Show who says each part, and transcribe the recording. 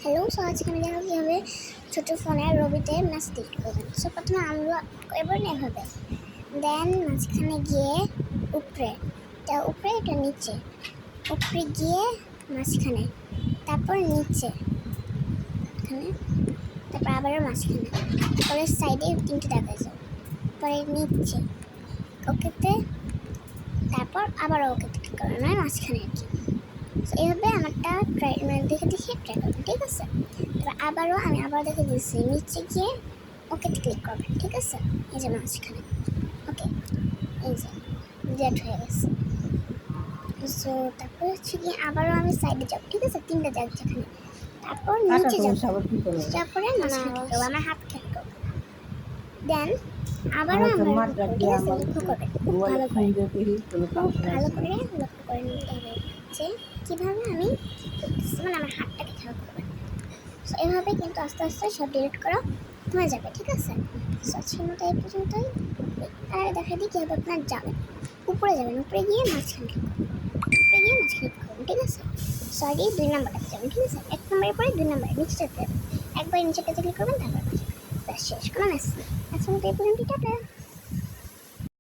Speaker 1: Hello, so আজকে আমি দেখাবো কীভাবে ছোটো ফোনের রবিতে ম্যাচ ডিলিট করবেন। সো প্রথমে আমরা এবার এভাবে দেন মাঝখানে গিয়ে উপরে এটা নিচে, উপরে গিয়ে মাঝখানে, তারপর নিচে এখানে, তারপর আবারও মাঝখানে, তারপরে সাইডে তিনটে দেখা যায়, পরে নিচে ওকেতে, তারপর আবারও ওকেতে ক্লিক করবেন, মানে মাঝখানে আর কি। এইভাবে আমারটা দেখে ট্রাই করবেন, ঠিক আছে। এবার আমি আবার দেখে দিচ্ছি, নিচে গিয়ে ওকেতে ক্লিক করবেন, ঠিক আছে। এই যে মাঝখানে ওকে, এই যে ডেট হয়ে গেছে। সো তারপর হচ্ছে গিয়ে আবারও আমি সাইডে যাব, ঠিক আছে, তিনটে যাক যেখানে, তারপর নিচে যাব, তারপরে মাঝখানে ক্লিক করবো, আমার হাত খেয়াল করবো। দেন আবারও আমরা ঠিক আছে, লক্ষ্য করবেন খুব ভালো করে লক্ষ্য করে নিতে হবে যে কীভাবে আমি করতেছি, মানে আমার হাতটাকে খেয়াল করবেন। সো এভাবে কিন্তু আস্তে আস্তে সব ডিলিট করা হয়ে যাবে, ঠিক আছে। সো আজকের মতো এই পর্যন্তই। আর দেখা দিই কীভাবে আপনার যাবেন, উপরে যাবেন, উপরে গিয়ে মাঝখানে ক্লিক করবেন, ঠিক আছে। সরি, 2 নাম্বারটাতে যাবেন, ঠিক আছে। 1 নম্বরের পরে 2 নম্বরে নিচে যেতে যাবেন, একবার নিচেটাতে ক্লিক করবেন, তারপর ব্যাস শেষ, কোনো মেসেজ নেই। আজকের মতো এই পর্যন্ত, টাটা।